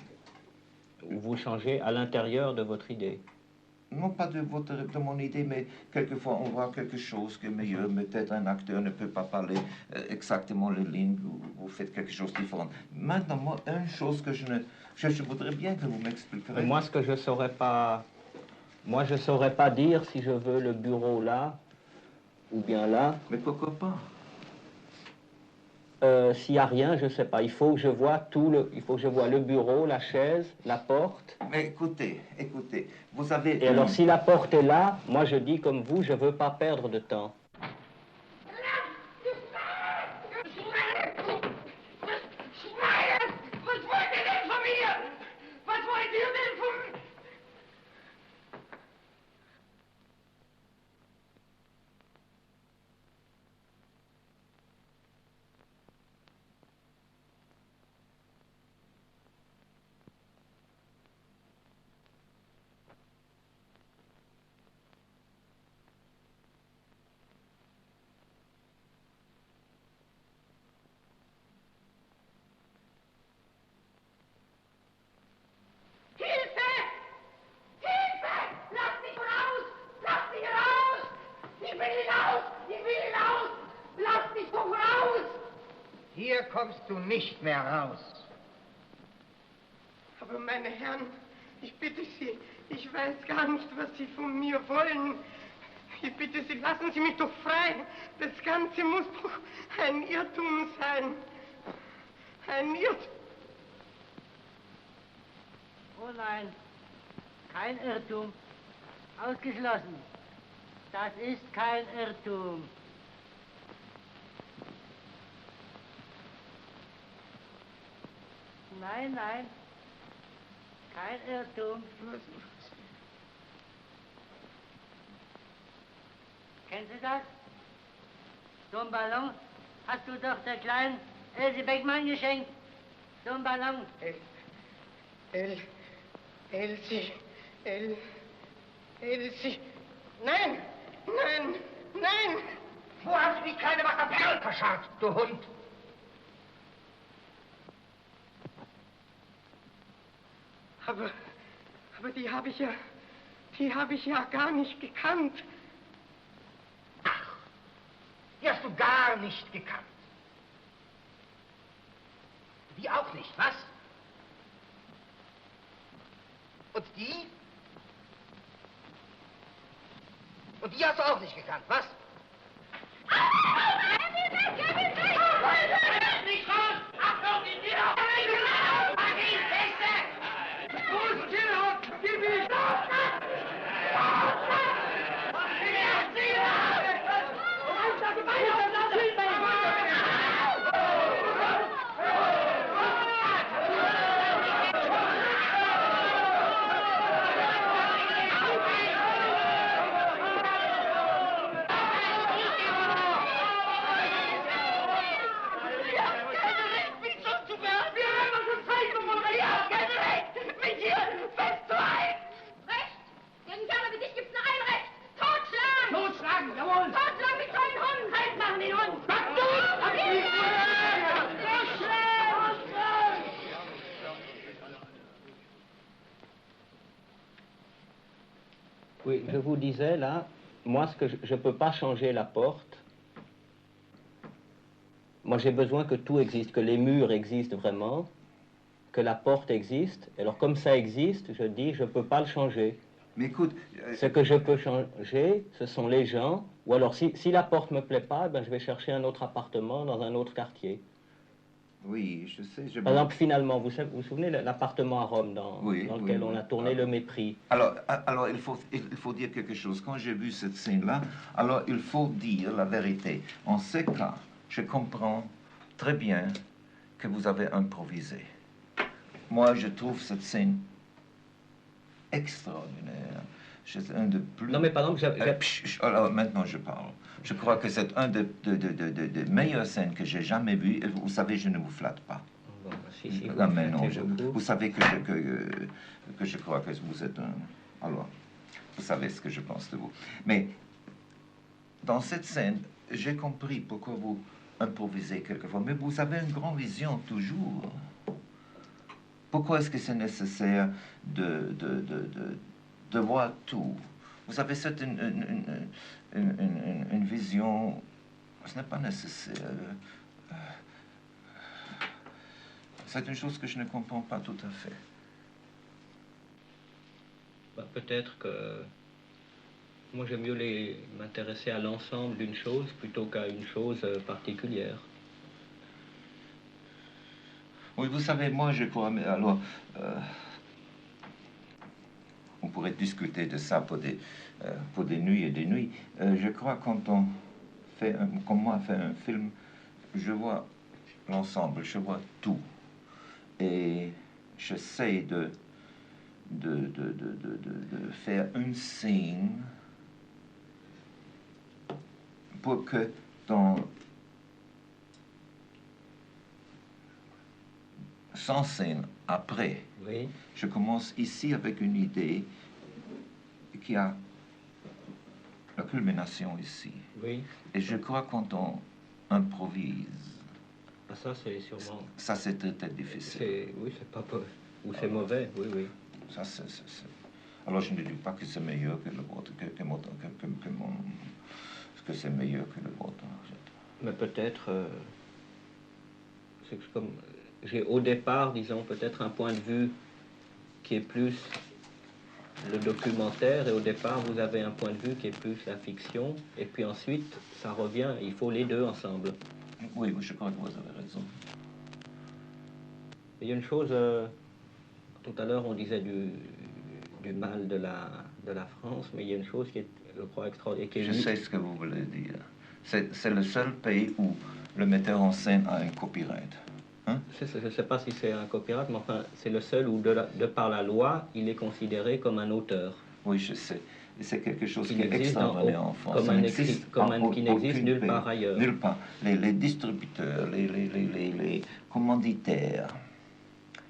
vous changez à l'intérieur de votre idée. Non pas de mon idée, mais quelquefois on voit quelque chose qui est meilleur. Peut-être un acteur ne peut pas parler exactement les lignes, vous faites quelque chose de différent. Maintenant, moi, une chose que je voudrais bien que vous m'expliquiez. Moi, ce que je saurais pas... Moi, je saurais pas dire si je veux le bureau là, ou bien là. Mais pourquoi pas? S'il n'y a rien, je ne sais pas. Il faut que je vois le bureau, la chaise, la porte. Mais écoutez, vous avez... Et alors, si la porte est là, moi je dis comme vous, je ne veux pas perdre de temps. Hier kommst du nicht mehr raus. Aber meine Herren, ich bitte Sie, ich weiß gar nicht, was Sie von mir wollen. Ich bitte Sie, lassen Sie mich doch frei. Das Ganze muss doch ein Irrtum sein. Ein Irrtum. Oh nein, kein Irrtum. Ausgeschlossen. Das ist kein Irrtum. Nein, nein, kein Irrtum. Kennen Sie das? So einen Ballon hast du doch der kleinen Else Beckmann geschenkt. So einen Ballon. Elsie. Nein, nein, nein. Wo hast du die kleine Mackerperl verscharrt, du Hund? Aber die habe ich ja gar nicht gekannt. Ach, die hast du gar nicht gekannt. Die auch nicht, was? Und die? Und die hast du auch nicht gekannt, was? Nicht raus! Achtung, die Tür! Mach ihn, Beste! Wo ist Tierhund? Gib mich! Oui, je vous disais là, moi ce que je ne peux pas changer la porte. Moi j'ai besoin que tout existe, que les murs existent vraiment, que la porte existe. Alors comme ça existe, je dis je ne peux pas le changer. Mais écoute... Ce que je peux changer, ce sont les gens. Ou alors si la porte ne me plaît pas, ben, je vais chercher un autre appartement dans un autre quartier. Oui, je sais. Par exemple, finalement, vous vous souvenez l'appartement à Rome dans lequel on a tourné Le Mépris. Alors il faut dire quelque chose. Quand j'ai vu cette scène-là, alors il faut dire la vérité. En ce cas, je comprends très bien que vous avez improvisé. Moi, je trouve cette scène extraordinaire. C'est un de plus... Non, mais par exemple, alors maintenant je parle. Je crois que c'est un des meilleures scènes que j'ai jamais vues. Et vous savez, je ne vous flatte pas. Bon, si, Non, mais non, vous savez que je crois que vous êtes un... Alors, vous savez ce que je pense de vous. Mais dans cette scène, j'ai compris pourquoi vous improvisez quelquefois. Mais vous avez une grande vision toujours. Pourquoi est-ce que c'est nécessaire de voir tout? Vous avez cette une vision, ce n'est pas nécessaire. C'est une chose que je ne comprends pas tout à fait. Bah, peut-être que moi j'aime mieux m'intéresser à l'ensemble d'une chose plutôt qu'à une chose particulière. Oui, vous savez, moi je crois, mais alors, on pourrait discuter de ça pour des nuits et des nuits. Je crois quand on fait, comme moi, fait un film, je vois l'ensemble, je vois tout. Et j'essaie de faire une scène pour que dans 100 scènes après, oui. Je commence ici avec une idée qui a la culmination ici. Oui. Et je crois quand on improvise, ça c'est sûrement... Ça c'est très difficile. Oui, c'est pas... Ou c'est mauvais, oui, oui. Ça, c'est... Alors je ne dis pas que c'est meilleur que le vôtre, que c'est meilleur que le vôtre. Mais peut-être... j'ai au départ, disons, peut-être un point de vue qui est plus le documentaire, et au départ, vous avez un point de vue qui est plus la fiction, et puis ensuite, ça revient, il faut les deux ensemble. Oui, je crois que vous avez raison. Il y a une chose, tout à l'heure, on disait du mal de la France, mais il y a une chose qui est, je crois, extraordinaire. Je sais ce que vous voulez dire. C'est le seul pays où le metteur en scène a un copyright. Hein? Je ne sais pas si c'est un copyright, mais enfin, c'est le seul où, de par la loi, il est considéré comme un auteur. Oui, je sais. Et c'est quelque chose qui est n'existe extraordinaire en France. Qui n'existe nulle part ailleurs. Nulle part. Les distributeurs, les commanditaires,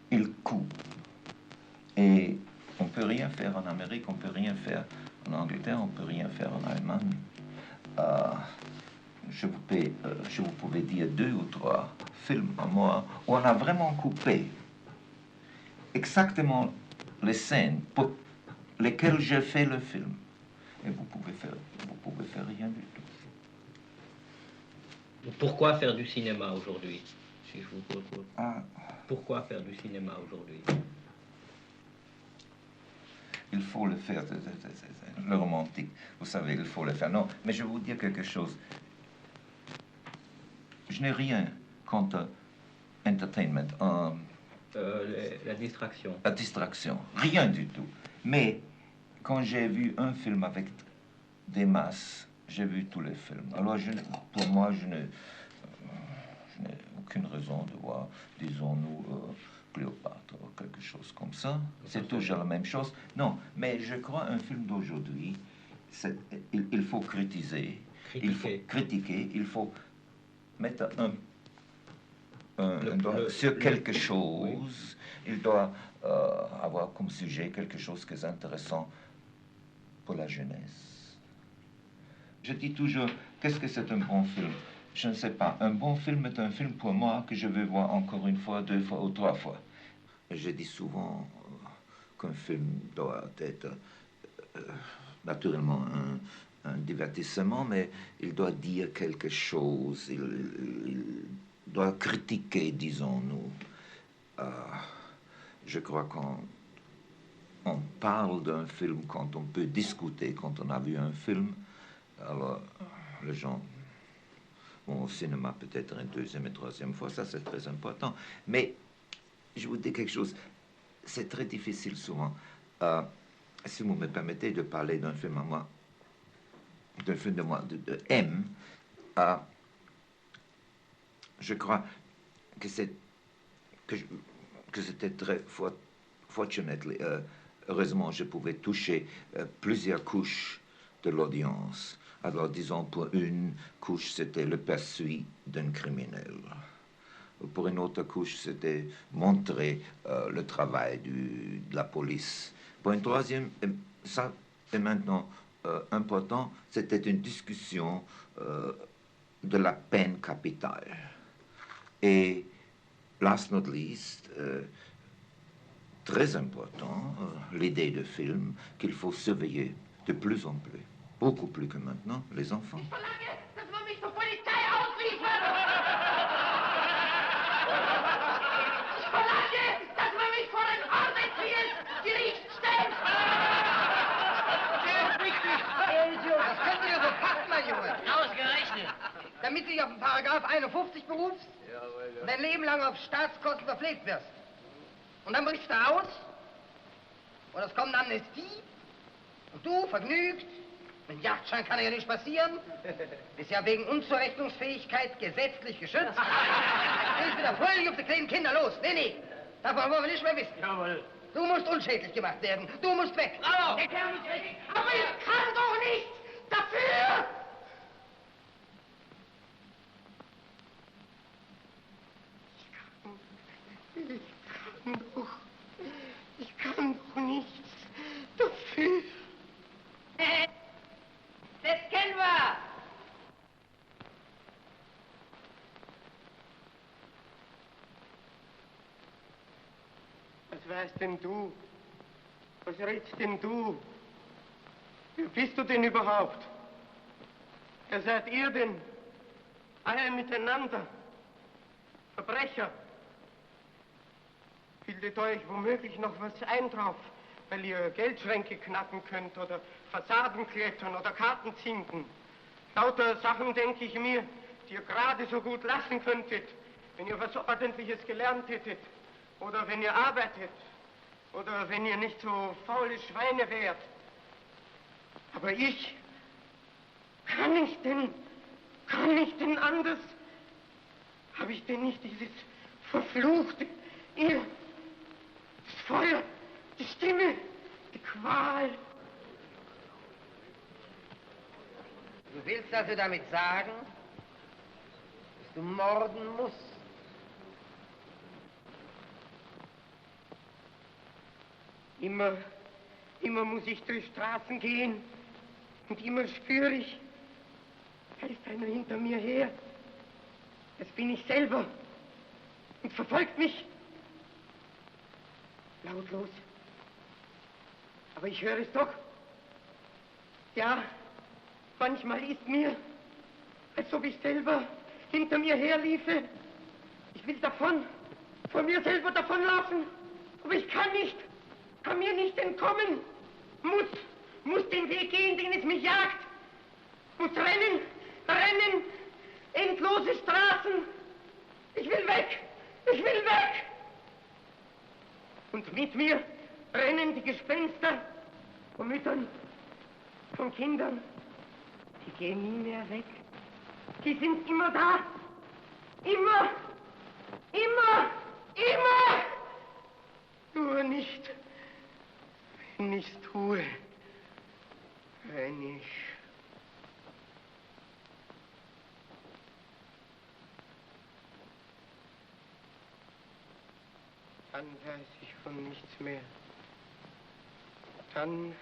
ils coupent. Et on ne peut rien faire en Amérique, on ne peut rien faire en Angleterre, on ne peut rien faire en Allemagne. Je vous pouvais dire 2 ou 3 films à moi où on a vraiment coupé exactement les scènes pour lesquelles j'ai fait le film. Et vous pouvez faire rien du tout. Pourquoi faire du cinéma aujourd'hui, si je vous propose? Pourquoi faire du cinéma aujourd'hui? Il faut le faire, le romantique, vous savez, il faut le faire. Non, mais je vais vous dire quelque chose. Je n'ai rien contre entertainment, la distraction. La distraction, rien du tout. Mais quand j'ai vu un film avec des masses, j'ai vu tous les films. Alors pour moi, je n'ai aucune raison de voir, disons-nous, Cléopâtre ou quelque chose comme ça. C'est toujours la même chose. Non, mais je crois un film d'aujourd'hui, il faut critiquer, il faut critiquer, il faut mettre un doigt sur quelque chose. Oui. Il doit avoir comme sujet quelque chose qui est intéressant pour la jeunesse. Je dis toujours, qu'est-ce que c'est un bon film? Je ne sais pas. Un bon film est un film pour moi que je veux voir encore 1 fois, 2 fois ou 3 fois. Je dis souvent qu'un film doit être naturellement un divertissement, mais il doit dire quelque chose, il doit critiquer, disons-nous. Je crois qu'on parle d'un film quand on peut discuter, quand on a vu un film. Alors, les gens vont au cinéma peut-être 2e et 3e fois, ça c'est très important. Mais, je vous dis quelque chose, c'est très difficile souvent. Si vous me permettez de parler d'un film à moi, d'un film de moi, de M, je crois que c'était très fortunately, heureusement, je pouvais toucher plusieurs couches de l'audience. Alors, disons, pour une couche, c'était le poursuite d'un criminel. Pour une autre couche, c'était montrer le travail de la police. Pour une troisième, ça est maintenant important, c'était une discussion de la peine capitale. Et, last not least, très important, l'idée de film qu'il faut surveiller de plus en plus, beaucoup plus que maintenant, les enfants. Ich verlange, dass man mich zur Polizei ausliefert! Ich verlange, dass man mich vor ein ordentliches Gericht stellt! Das könnt ihr so packen, mein Junge. Ausgerechnet. Damit du dich auf den Paragraph 51 berufst und dein Leben lang auf Staatskosten verpflegt wirst. Und dann brichst du aus und es kommt eine Amnestie und du, vergnügt, mit Jagdschein kann ja nicht passieren, bist ja wegen Unzurechnungsfähigkeit gesetzlich geschützt. Gehst wieder fröhlich auf die kleinen Kinder los. Nee, davon wollen wir nicht mehr wissen. Jawohl. Du musst unschädlich gemacht werden. Du musst weg. Bravo. Der Kerl muss weg! Aber ich kann doch nicht dafür! Ich kann doch nichts dafür. Das kennen wir. Was weißt denn du? Was redst denn du? Wer bist du denn überhaupt? Wer seid ihr denn? Alle miteinander. Verbrecher. Bildet euch womöglich noch was ein drauf, weil ihr Geldschränke knacken könnt oder Fassaden klettern oder Karten zinken. Lauter Sachen, denke ich mir, die ihr gerade so gut lassen könntet, wenn ihr was Ordentliches gelernt hättet oder wenn ihr arbeitet oder wenn ihr nicht so faule Schweine wärt. Aber ich kann ich denn anders? Habe ich denn nicht dieses verfluchte, das Feuer, die Stimme, die Qual? Du willst also damit sagen, dass du morden musst? Immer muss ich durch Straßen gehen und immer spüre ich, da ist einer hinter mir her. Das bin ich selber und verfolgt mich. Lautlos. Aber ich höre es doch. Ja, manchmal ist mir, als ob ich selber hinter mir herliefe. Ich will von mir selber davonlaufen, aber ich kann mir nicht entkommen. Muss den Weg gehen, den es mich jagt. Muss rennen, endlose Straßen. Ich will weg. Und mit mir rennen die Gespenster von Müttern, von Kindern. Die gehen nie mehr weg. Die sind immer da. Immer. Nur nicht, wenn ich's tue. Dann weiß ich von nichts mehr. Dann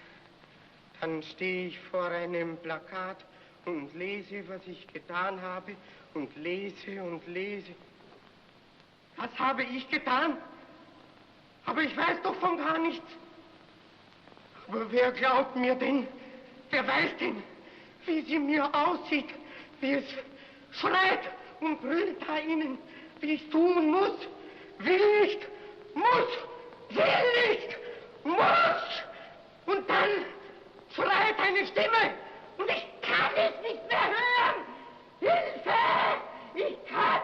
stehe ich vor einem Plakat und lese, was ich getan habe, und lese und lese. Was habe ich getan? Aber ich weiß doch von gar nichts. Aber wer glaubt mir denn? Wer weiß denn, wie sie mir aussieht, wie es schreit und brüllt da innen, wie ich tun muss, will nicht, muss! Und dann schreit eine Stimme und ich kann es nicht mehr hören! Hilfe! Ich kann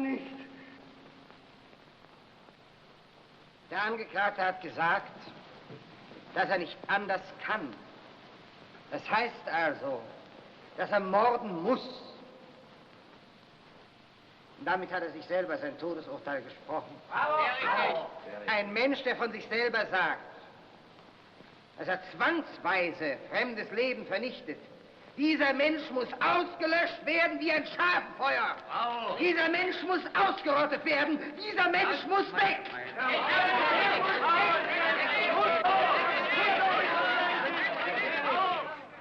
nicht! Der Angeklagte hat gesagt, dass er nicht anders kann. Das heißt also, dass er morden muss. Und damit hat er sich selber sein Todesurteil gesprochen. Ein Mensch, der von sich selber sagt, dass er zwangsweise fremdes Leben vernichtet, dieser Mensch muss ausgelöscht werden wie ein Schafenfeuer. Dieser Mensch muss ausgerottet werden. Dieser Mensch muss weg.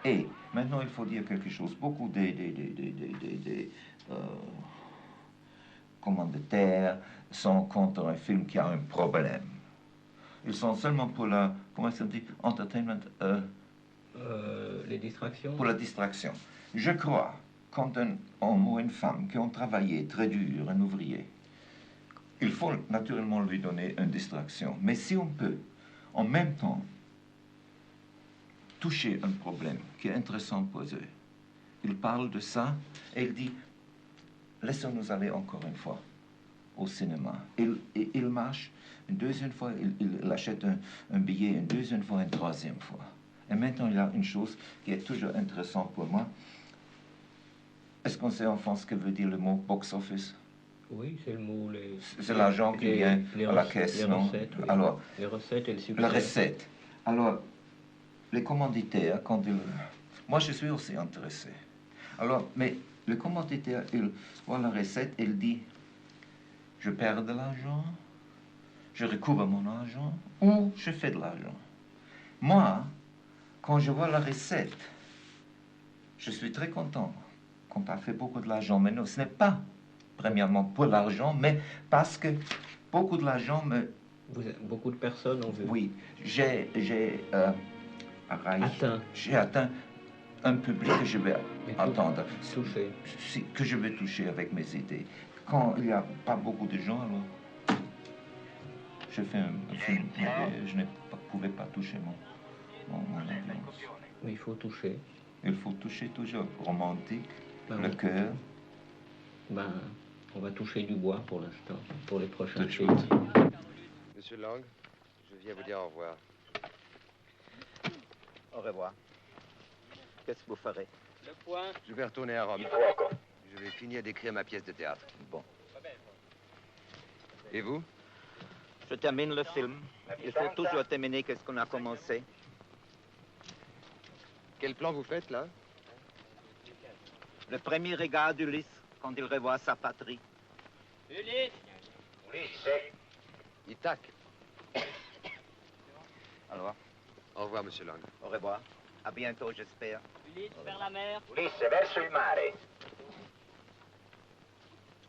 Et maintenant, il faut dire quelque chose. Beaucoup commanditaires sont contre un film qui a un problème. Ils sont seulement pour la, comment ça dit, entertainment, les distractions. Pour la distraction. Je crois, quand un homme ou une femme qui ont travaillé très dur, un ouvrier, il faut naturellement lui donner une distraction. Mais si on peut, en même temps, toucher un problème qui est intéressant pour eux, il parle de ça et il dit, laissons-nous aller encore une fois au cinéma. Il marche une deuxième fois, il achète un billet une deuxième fois, une troisième fois. Et maintenant, il y a une chose qui est toujours intéressante pour moi. Est-ce qu'on sait en France ce que veut dire le mot box-office? Oui, c'est le mot... C'est l'argent qui vient à la caisse, non? Recettes, oui. Alors, les recettes et le succès. La recette. Alors, les commanditaires, quand ils... Moi, je suis aussi intéressé. Alors, mais le commanditaire, il voit la recette, il dit, je perds de l'argent, je recouvre mon argent, ou je fais de l'argent. Moi, quand je vois la recette, je suis très content qu'on a fait beaucoup de l'argent. Mais non, ce n'est pas, premièrement, pour l'argent, mais parce que beaucoup de l'argent me... Beaucoup de personnes ont vu. Oui, j'ai atteint un public que je vais attendre. Toucher. Que je vais toucher avec mes idées. Quand il n'y a pas beaucoup de gens, alors je fais un film, mais je ne pouvais pas toucher mon audience. Mais il faut toucher. Il faut toucher toujours. Romantique, Ben le oui. cœur. Ben, on va toucher du bois pour l'instant, pour les prochains De films. Monsieur Lang, je viens vous dire au revoir. Au revoir. Qu'est-ce que vous ferez? Le point. Je vais retourner à Rome. Je vais finir d'écrire ma pièce de théâtre. Bon. Et vous? Je termine le film. Il faut toujours terminer ce qu'on a commencé. Quel plan vous faites, là? Le premier regard d'Ulysse quand il revoit sa patrie. Ulysse. Ithac. Alors, Au revoir, monsieur Lang. au revoir. À bientôt, j'espère. Ulysse vers la mer. Ulisse verso il mare.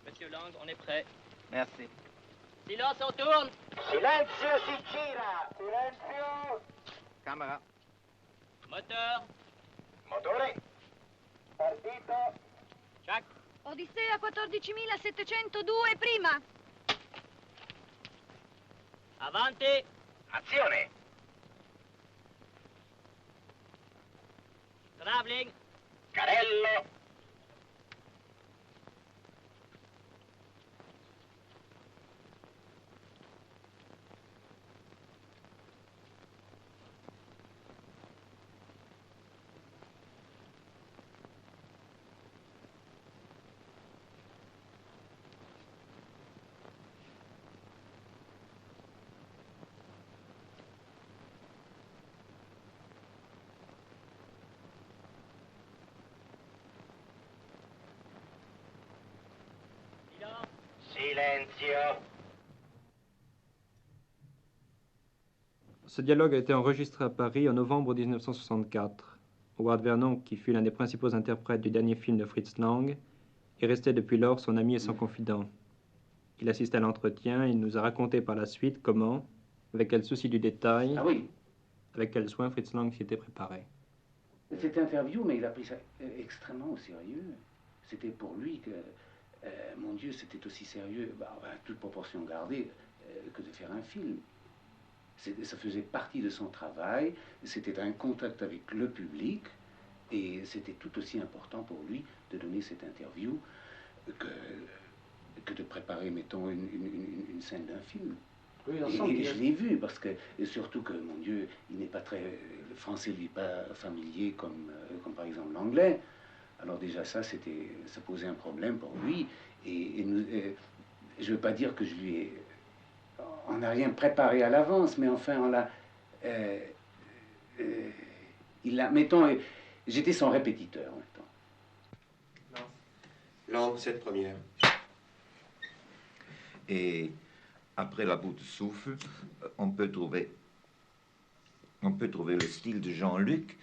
Monsieur Lang, on est prêt. Merci. Silence, on tourne. Silenzio si gira. Silenzio. Camera. Moteur. Motore. Partito. Jack. Odissea 14.702 prima. Avanti. Azione. Traveling. Carello. Silenzio. Ce dialogue a été enregistré à Paris en novembre 1964. Howard Vernon, qui fut l'un des principaux interprètes du dernier film de Fritz Lang, est resté depuis lors son ami et son confident. Il assiste à l'entretien et il nous a raconté par la suite comment, avec quel souci du détail, avec quel soin Fritz Lang s'y était préparé. Cette interview, mais il a pris ça extrêmement au sérieux. C'était pour lui que, mon Dieu, c'était aussi sérieux, toute proportion gardée, que de faire un film. Ça faisait partie de son travail, c'était un contact avec le public, et c'était tout aussi important pour lui de donner cette interview que de préparer, mettons, une scène d'un film. Oui, et je l'ai vu, parce que, et surtout que, mon Dieu, il n'est pas très... Le français lui est pas familier comme par exemple l'anglais. Alors déjà ça posait un problème pour lui. Et je ne veux pas dire que je lui ai... On n'a rien préparé à l'avance, mais enfin, on l'a... mettons, j'étais son répétiteur, mettons. Lang, cette première. Et après La bout de souffle, on peut trouver le style de Jean-Luc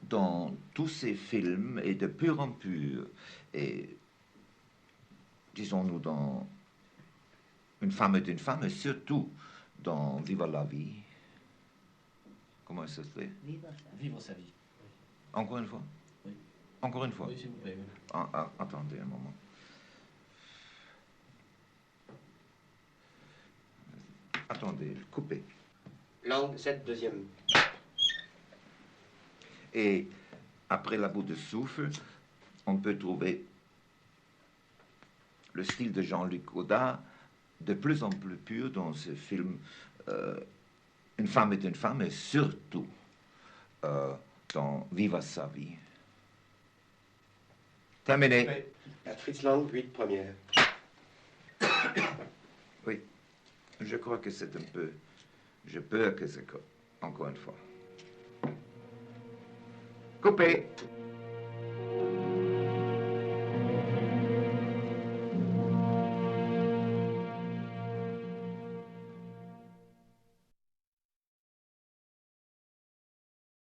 dans tous ses films et de pur en pur. Et disons-nous dans Une femme est une femme, et surtout dans Viva la vie. Comment ça se fait? Vivre sa vie. Encore une fois? Oui. Encore une fois? Oui, s'il vous plaît. Attendez un moment. Attendez, coupez. Lang, cette deuxième. Et après La bout de souffle, on peut trouver le style de Jean-Luc Godard de plus en plus pur dans ce film Une femme est une femme, et surtout dans Viva sa vie. Terminé. La Fritz Lang, 8 première. Oui, je crois que c'est un peu... Je peur que c'est encore une fois. Coupé.